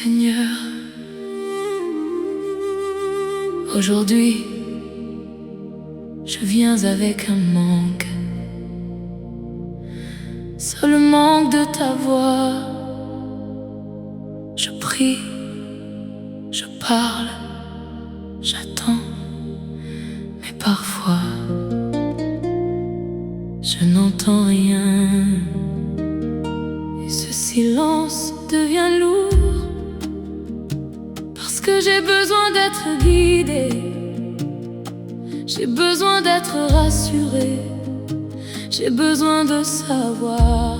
Seigneur, aujourd'hui, je viens avec un manque, seul manque de ta voix. Je prie, je parle, j'attends, mais parfois, je n'entends rien. Et ce silence devient lourd, parce que j'ai besoin d'être guidée. J'ai besoin d'être rassurée, j'ai besoin de savoir.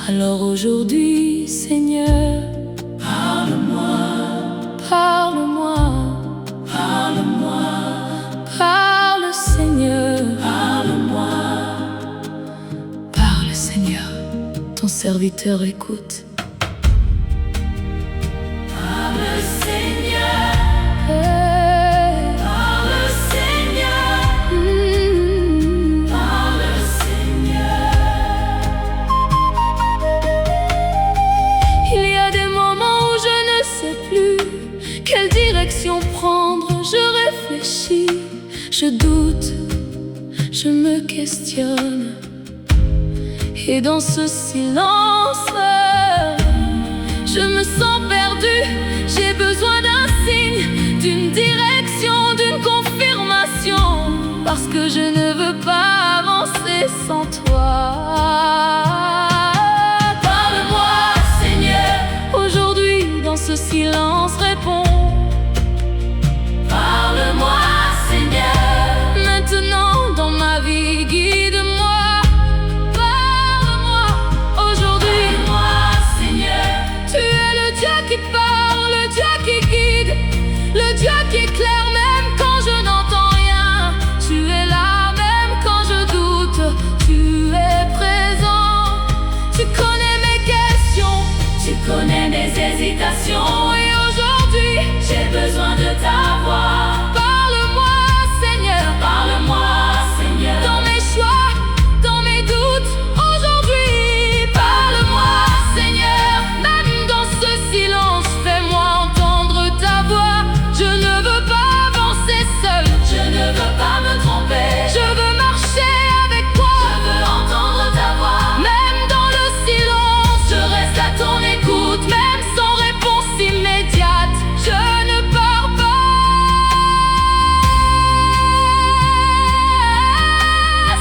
Alors aujourd'hui, Seigneur, parle-moi, parle-moi, parle-moi, parle, Seigneur, parle-moi, parle, Seigneur, ton serviteur écoute. Parle, Seigneur. Quelle direction prendre? Je réfléchis, je doute, je me questionne. Et dans ce silence, je me sens perdue. J'ai besoin d'un signe, d'une direction, d'une confirmation, parce que je ne veux pas avancer sans toi. Parle-moi, Seigneur. Aujourd'hui, dans ce silence, réponds. Parle-moi, Seigneur. Maintenant, dans ma vie, guide-moi. Parle-moi, aujourd'hui. Parle-moi, Seigneur. Tu es le Dieu qui parle, le Dieu qui guide, le Dieu qui éclaire même quand je n'entends rien. Tu es là même quand je doute. Tu es présent. Tu connais mes questions, tu connais mes hésitations. Et aujourd'hui, j'ai besoin de ta voix. Parle-moi, Seigneur. Parle-moi, Seigneur. Dans mes choix, dans mes doutes, aujourd'hui, parle-moi, Seigneur. Même dans ce silence, fais-moi entendre ta voix. Je ne veux pas avancer seul, je ne veux pas me tromper. Je veux marcher avec toi, je veux entendre ta voix. Même dans le silence, je reste à ton écoute. Même sans réponse immédiate, je ne pars pas.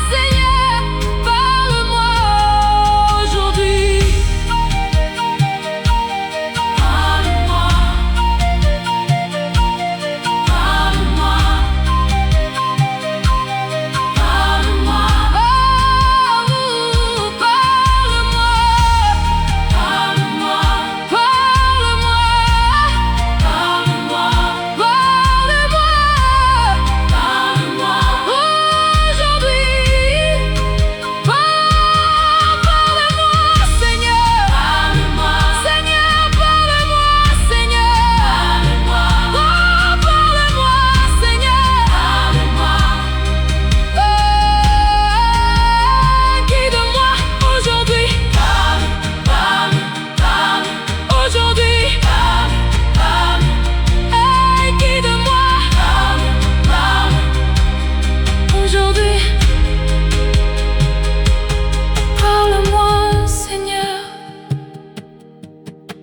Seigneur, parle-moi aujourd'hui. Parle-moi, parle-moi, parle-moi, oh, parle-moi, parle-moi, parle-moi, parle-moi, parle-moi, parle-moi aujourd'hui. Parle-moi, Seigneur. Parle-moi, Seigneur. Parle-moi, Seigneur. Parle-moi, oh, parle-moi, Seigneur. Parle-moi, guide-moi aujourd'hui. Parle, parle, parle aujourd'hui. Parle, parle, guide-moi. Parle, parle aujourd'hui. Parle-moi, Seigneur.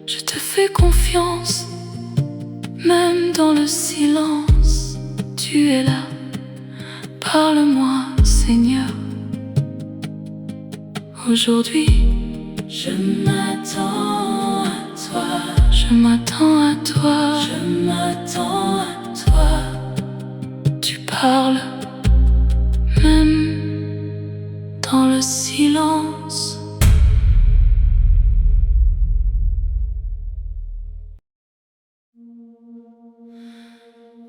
Je te fais confiance, même dans le silence. Tu es là. Parle-moi, Seigneur. Aujourd'hui, je m'attends à toi. Je m'attends à toi. Je m'attends à toi. Tu parles, même dans le silence.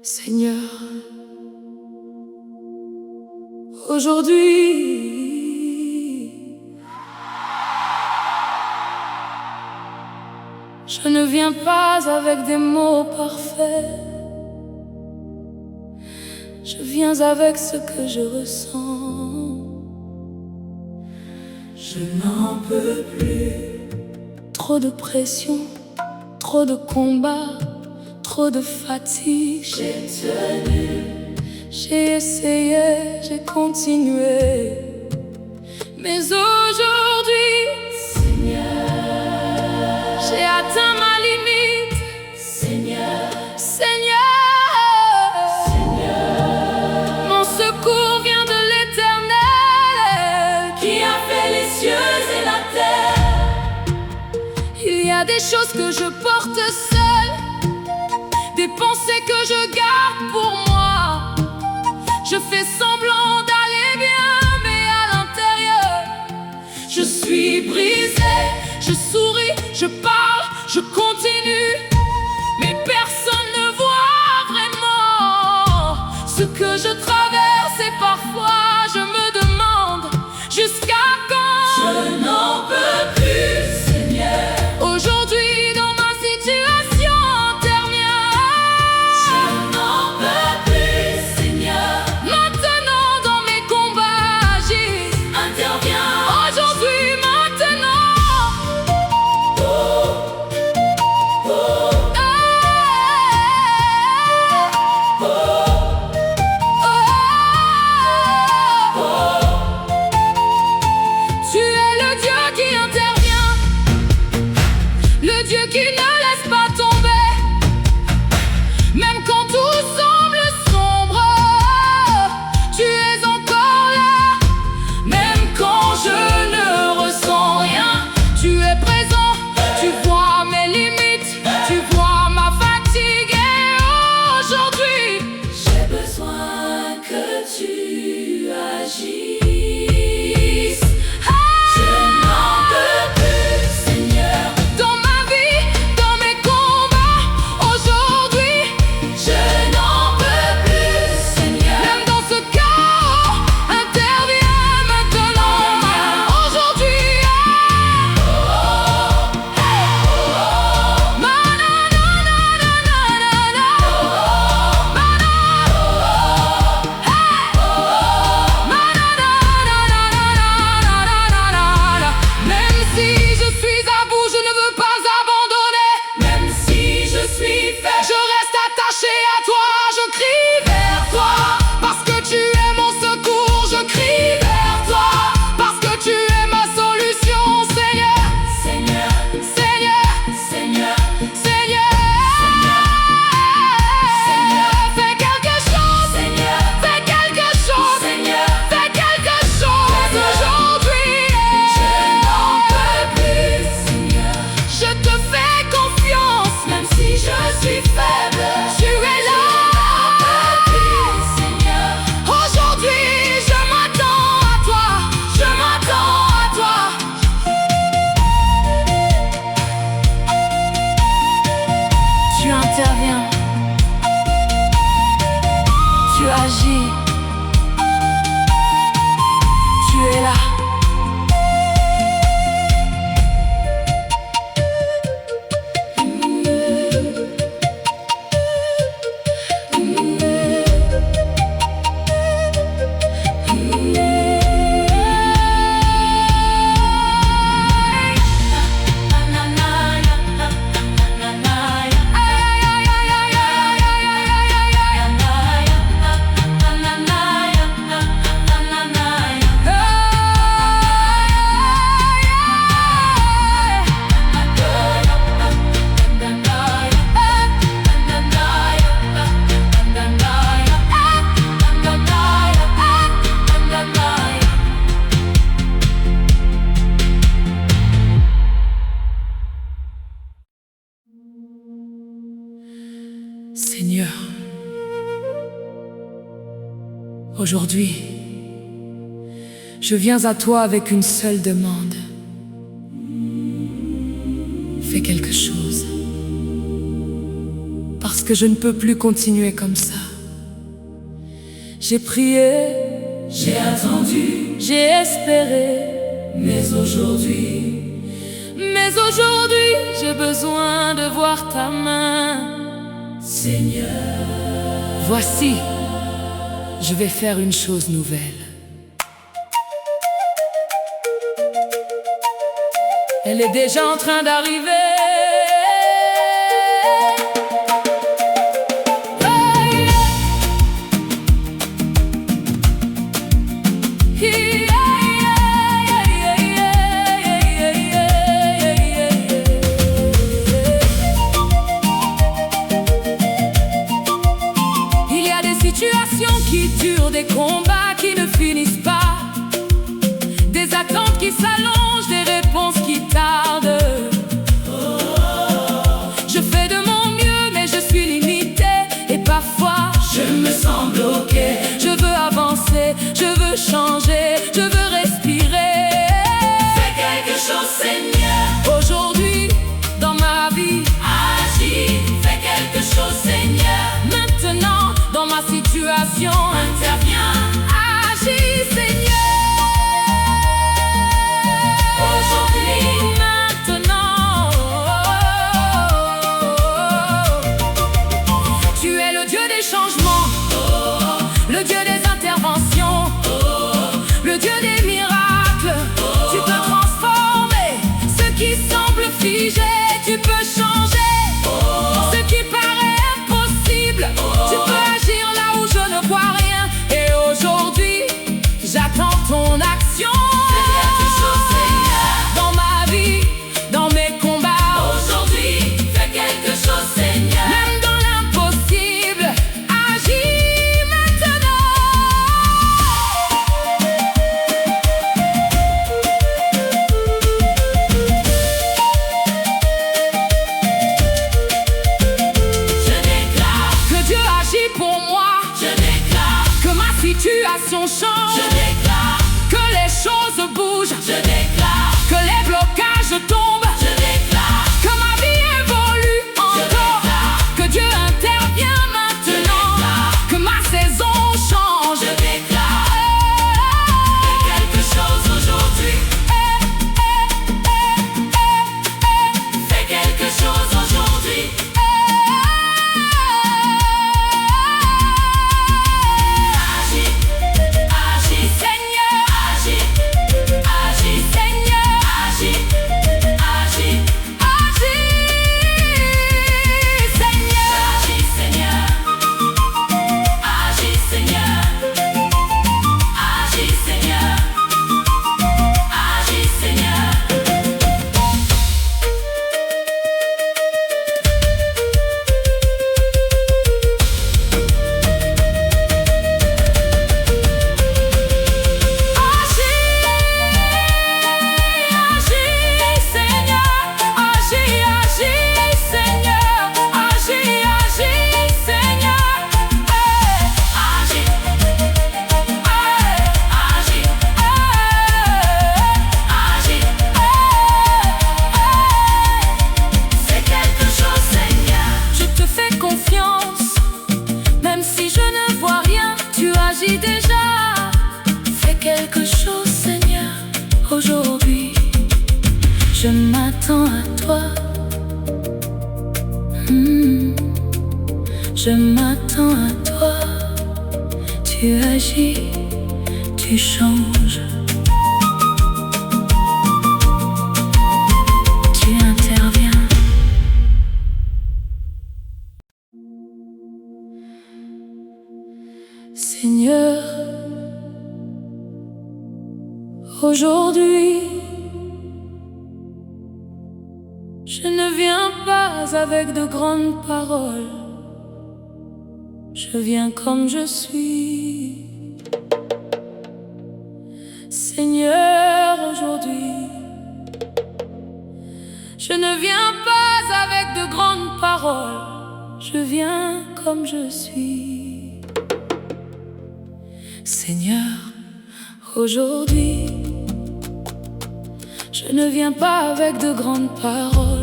Seigneur, aujourd'hui, je ne viens pas avec des mots parfaits. Je viens avec ce que je ressens. Je n'en peux plus. Trop de pression, trop de combats, trop de fatigue. J'ai tenu, j'ai essayé, j'ai continué. Mais aujourd'hui, Seigneur, j'ai atteint ma limite. Seigneur, Seigneur, Seigneur, mon secours vient de l'Éternel, qui a fait les cieux et la terre. Il y a des choses que je porte seule, des pensées que je garde pour moi. Je fais semblant d'aller bien, mais à l'intérieur, je suis brisée. Je souris, je parle, je continue, mais personne ne voit vraiment ce que je traverse. Et parfois je me demande jusqu'à quand. Je n'en peux plus, Seigneur. Aujourd'hui dans ma situation antérieure, je n'en peux plus, Seigneur. Maintenant dans mes combats agis, interviens. Aujourd'hui, maintenant. Tu es le Dieu qui intervient, le Dieu qui ne laisse pas tomber, même quand tout semble sombre. Tu es encore là, même quand je ne ressens rien. Tu es présent, tu vois mes limites, tu vois ma fatigue. Et aujourd'hui, j'ai besoin que tu agisses. Je n'en peux plus, Seigneur. Dans ma vie, dans mes combats, aujourd'hui, je n'en peux plus, Seigneur. Même dans ce chaos, interviens maintenant. Aujourd'hui, même si je suis à bout, je ne veux pas abandonner. Même si je suis faible, je reste attaché à toi. Je crie vers toi, parce que tu es mon secours. Je crie vers toi, parce que tu es ma solution. Seigneur, Seigneur, Seigneur, Seigneur, Seigneur, Seigneur, fais quelque chose. Seigneur, fais quelque chose. Seigneur, fais quelque chose aujourd'hui. Je n'en peux plus, Seigneur. Je te fais confiance, même si je suis faible. Tu es là. Seigneur, aujourd'hui je m'attends à toi. Je m'attends à toi. Tu interviens, tu agis, tu es là. Seigneur, aujourd'hui, je viens à toi avec une seule demande. Fais quelque chose, parce que je ne peux plus continuer comme ça. J'ai prié, j'ai attendu, j'ai espéré, mais aujourd'hui, j'ai besoin de voir ta main. Seigneur, voici, je vais faire une chose nouvelle. Elle est déjà en train d'arriver. m'attends à toi. Je m'attends à toi. Tu agis, tu changes. Tu interviens. Seigneur, aujourd'hui, je ne viens pas avec de grandes paroles. Je viens comme je suis. Seigneur, aujourd'hui, je ne viens pas avec de grandes paroles. Je viens comme je suis. Seigneur, aujourd'hui, je ne viens pas avec de grandes paroles.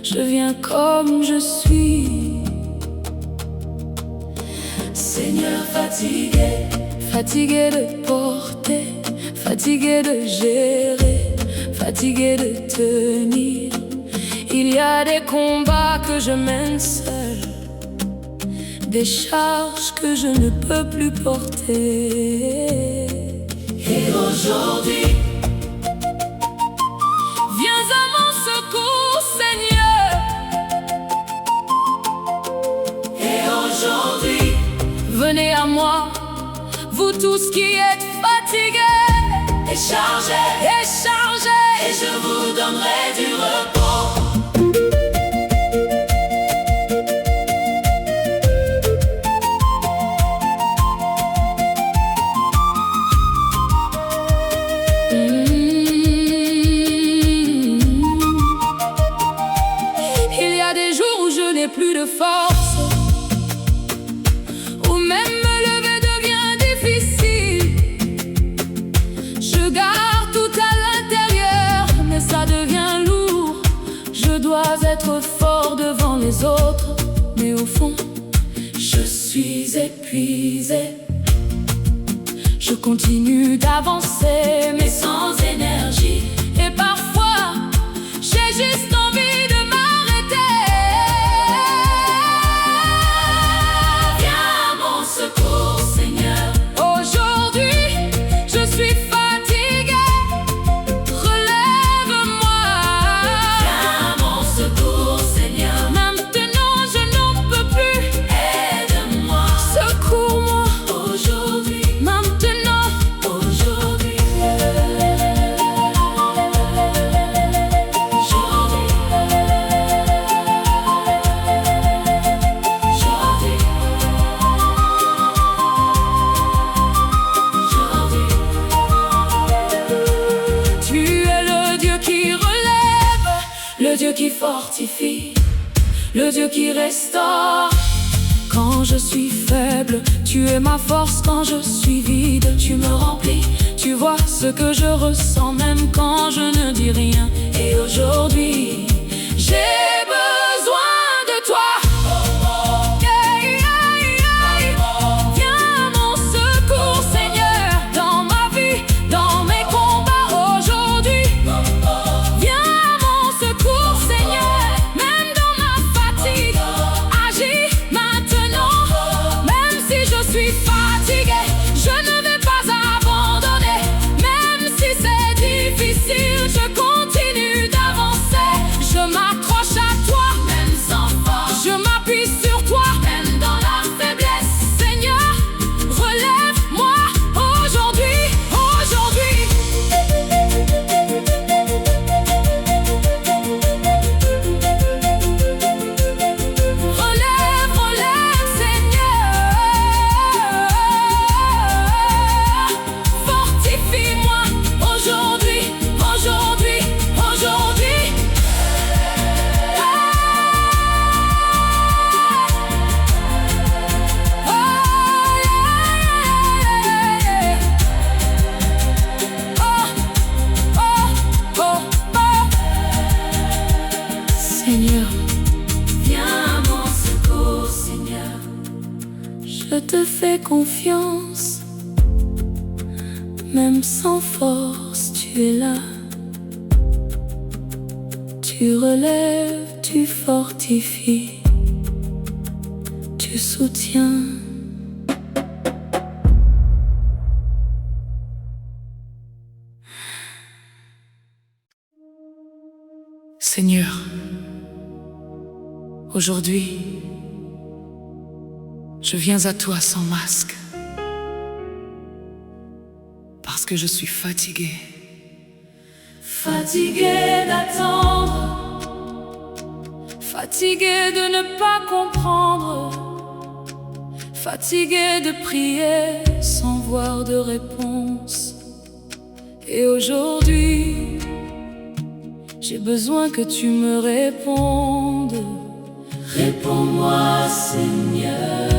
Je viens comme je suis. Seigneur, fatigué, fatigué de porter, fatigué de gérer, fatigué de tenir. Il y a des combats que je mène seul, des charges que je ne peux plus porter. Et aujourd'hui, viens à mon secours, Seigneur. Et aujourd'hui, venez à moi, vous tous qui êtes fatigués et chargés, et je vous donnerai du repos. Plus de force, ou même me lever devient difficile. Je garde tout à l'intérieur, mais ça devient lourd. Je dois être fort devant les autres, mais au fond, je suis épuisé. Je continue d'avancer, mais sans énergie. Et parfois, j'ai juste envie de m'arrêter. Le Dieu qui fortifie, le Dieu qui restaure. Quand je suis faible, tu es ma force. Quand je suis vide, tu me remplis. Tu vois ce que je ressens même quand je ne dis rien. Et aujourd'hui, j'ai besoin de toi. Seigneur, viens à mon secours, Seigneur. Je te fais confiance, même sans force, tu es là. Tu relèves, tu fortifies, tu soutiens. Seigneur, aujourd'hui, je viens à toi sans masque, parce que je suis fatiguée. Fatiguée d'attendre, fatiguée de ne pas comprendre, fatiguée de prier sans voir de réponse. Et aujourd'hui, j'ai besoin que tu me répondes. Réponds-moi, Seigneur.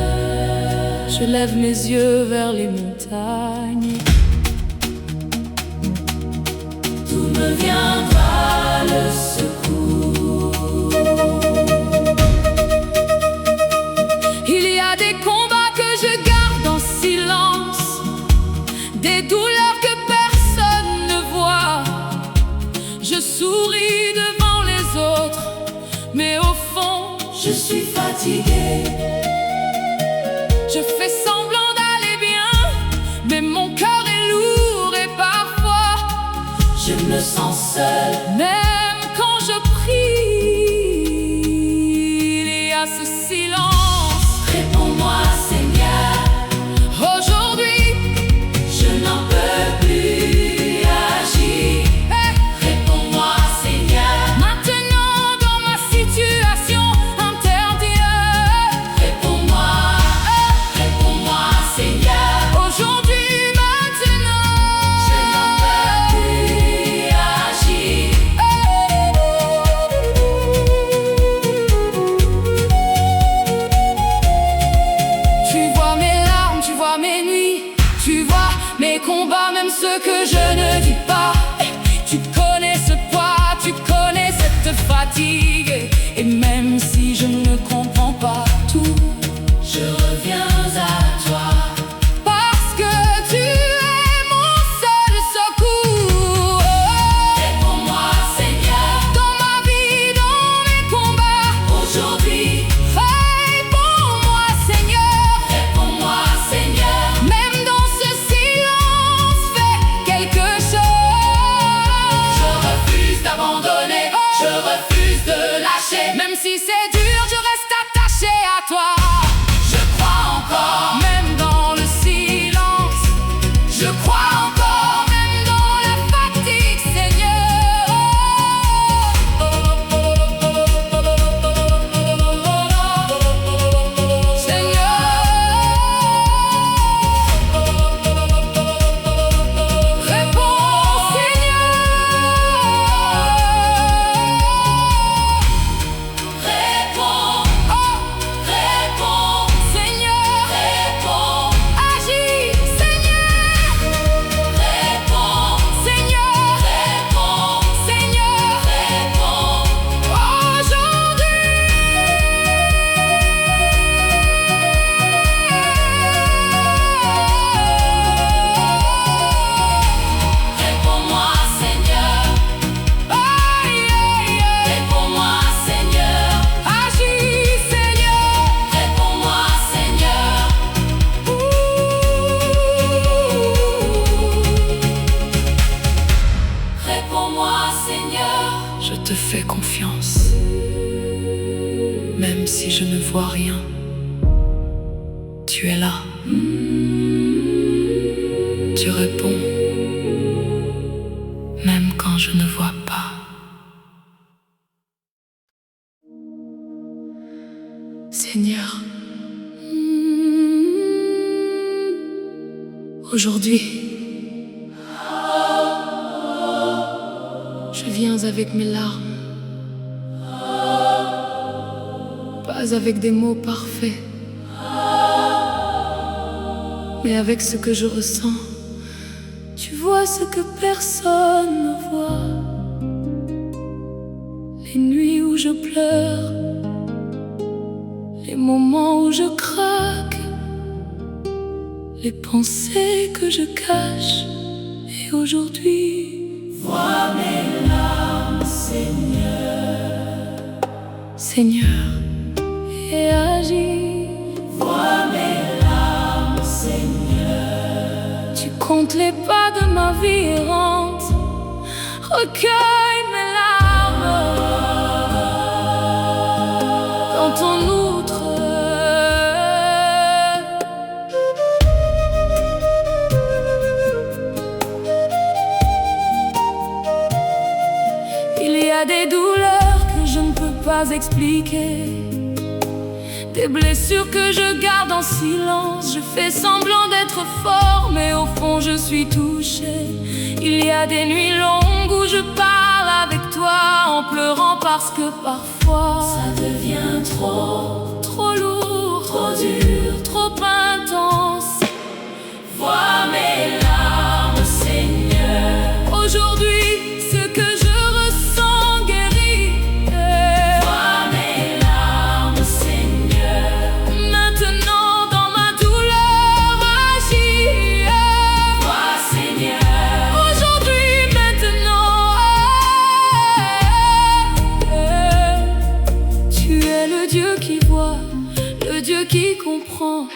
Je lève mes yeux vers les montagnes. D'où me viendra le secours? Il y a des combats que je garde en silence, des douleurs que personne ne voit. Je souris devant les autres, mais au fond, je suis fatiguée. Je fais semblant d'aller bien, mais mon cœur est lourd et parfois je me sens seule. Même quand je prie, il y a ce silence. Réponds-moi, Seigneur. Aujourd'hui, je n'en peux plus agir. Réponds-moi, Seigneur. Maintenant, dans ma situation intérieure, réponds-moi, Seigneur. Aujourd'hui, maintenant, je n'en peux plus agir. Tu vois mes larmes, tu vois mes nuits, tu vois mes combats, même ceux que je ne vis pas. Tu connais ce poids, tu connais cette fatigue. Et même si je ne comprends pas tout, je reviens à toi. Parce que tu es mon seul secours. Réponds-moi, Seigneur. Dans ma vie, dans mes combats, aujourd'hui. Réponds-moi, Seigneur. Réponds-moi, Seigneur. Même dans ce silence, fais quelque chose. Je refuse d'abandonner, je refuse de lâcher. Même si c'est dur, je reste attaché à toi. Je crois encore, même dans le silence. Je crois encore, même dans la fatigue, Seigneur. Seigneur, réponds, Seigneur. Réponds, réponds, Seigneur. Réponds, agis, Seigneur. Réponds, Seigneur. Réponds, Seigneur. Réponds, aujourd'hui. Réponds-moi, Seigneur. Aïe, aïe, aïe. Réponds-moi, Seigneur. Agis, Seigneur. Réponds-moi, Seigneur. Réponds-moi, Seigneur. Je te fais confiance, même si je ne vois rien. Tu es là. Tu réponds, même quand je ne vois pas. Seigneur, aujourd'hui, je viens avec mes larmes, pas avec des mots parfaits, mais avec ce que je ressens. Tu vois ce que personne ne voit. Les nuits où je pleure, les moments où je craque, les pensées que je cache. Et aujourd'hui, vois mes larmes, Seigneur. Seigneur, et agis. Vois mes larmes, Seigneur. Tu comptes les pas de ma vie errante. Recueille mes larmes dans ton outre. Il y a des douleurs que je ne peux pas expliquer, des blessures que je garde en silence. Je fais semblant d'être fort, mais au fond je suis touchée. Il y a des nuits longues où je parle avec toi en pleurant parce que parfois ça devient trop lourd, trop dur, trop intense. Vois mes larmes, Seigneur. Aujourd'hui, ce que je ressens guérit. Vois mes larmes, Seigneur. Maintenant, dans ma douleur, agis. Vois, Seigneur. Aujourd'hui, maintenant, tu es le Dieu qui voit, le Dieu qui comprend,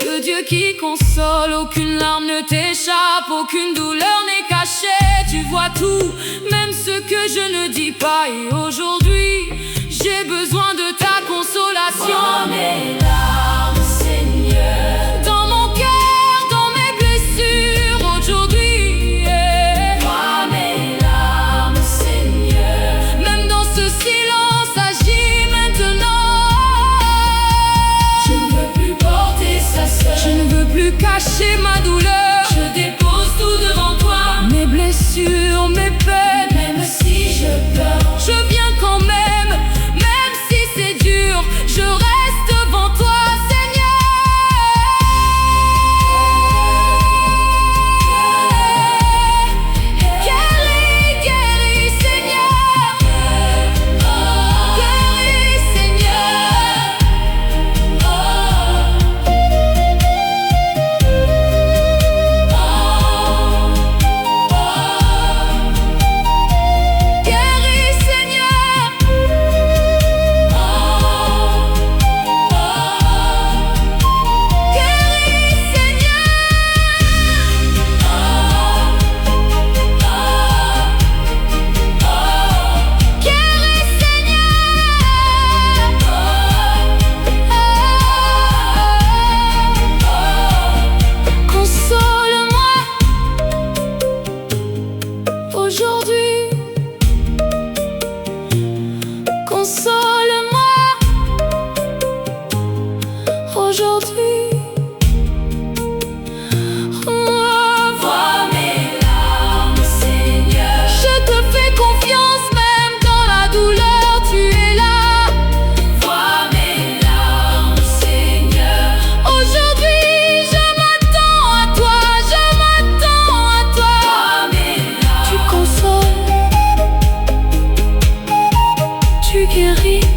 le Dieu qui console. Aucune larme ne t'échappe, aucune douleur n'est cachée. Tu vois tout, même ce que je ne dis pas. Et aujourd'hui, j'ai besoin de ta consolation. Vois mes larmes, Seigneur. Dans mon cœur, dans mes blessures, aujourd'hui. Vois mes larmes, Seigneur. Même dans ce silence, agis maintenant. Je ne veux plus porter ça seul. Je ne veux plus cacher ma douleur. Je dépose tout devant toi. Mes blessures, mes peines. Même si je pleure, Je viens quand même si c'est dur. Je reste devant toi, Seigneur. Guéris, guéris, Seigneur. Guéris, Seigneur. Guéris, Seigneur. Guéris, Seigneur. Guéris, Seigneur. Console-moi aujourd'hui. Console-moi aujourd'hui. Vois mes larmes, Seigneur. Je te fais confiance même dans la douleur, tu es là. Vois mes larmes, Seigneur. Aujourd'hui, je m'attends à toi, je m'attends à toi. Vois mes Tu larmes, consoles, tu guéris,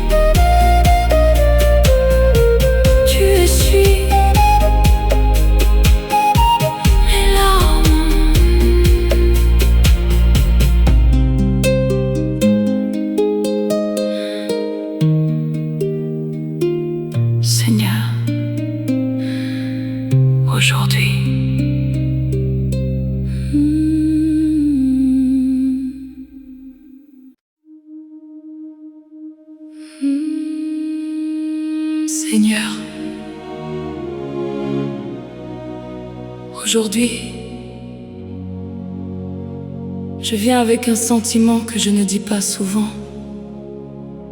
tu essuies mes larmes. Seigneur, aujourd'hui. Seigneur, aujourd'hui, je viens avec un sentiment que je ne dis pas souvent,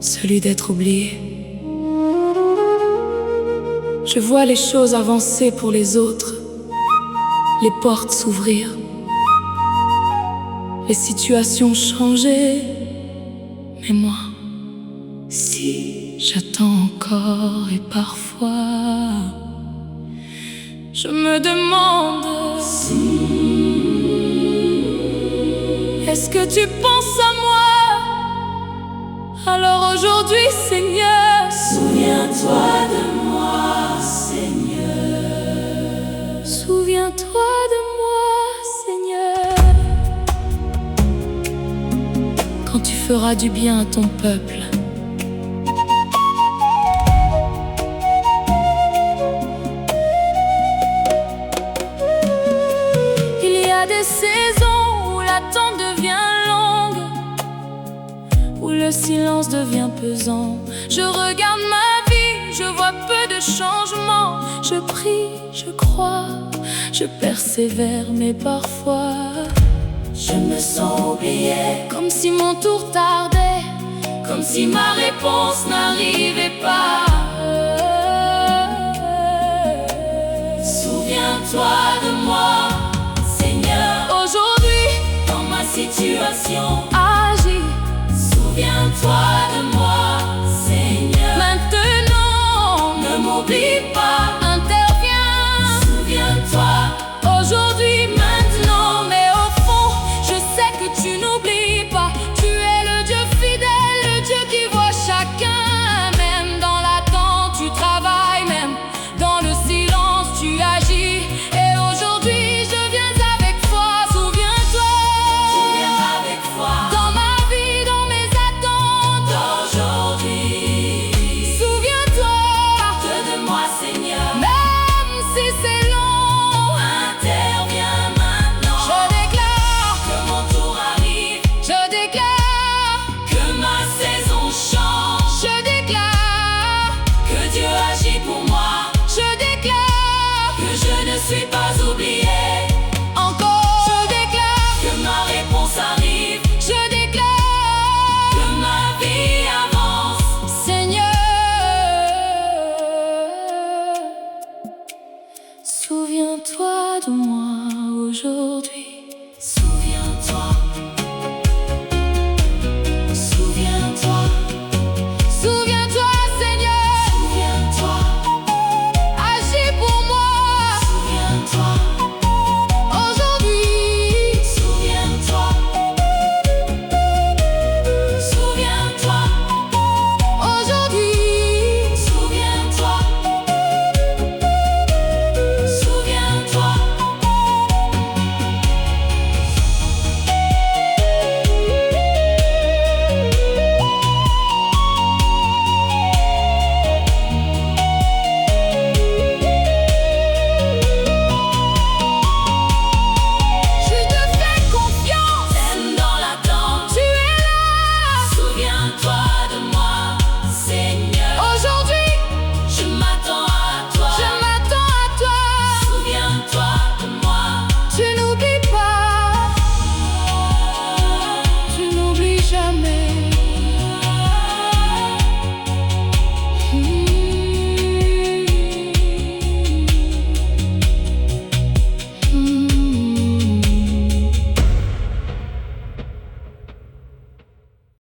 celui d'être oublié. Je vois les choses avancer pour les autres, les portes s'ouvrir, les situations changer, mais moi, si j'attends encore et parfois je me demande est-ce que tu penses à moi? Alors aujourd'hui, Seigneur, souviens-toi de moi, Seigneur. souviens-toi de moi, Seigneur. Quand tu feras du bien à ton peuple, a des saisons où l'attente devient longue, où le silence devient pesant. Je regarde ma vie, je vois peu de changements. Je prie, je crois, je persévère, mais parfois je me sens oubliée, comme si mon tour tardait, comme si ma réponse n'arrivait pas. Souviens-toi de moi, Seigneur, aujourd'hui, dans ma situation, agis. Souviens-toi de moi.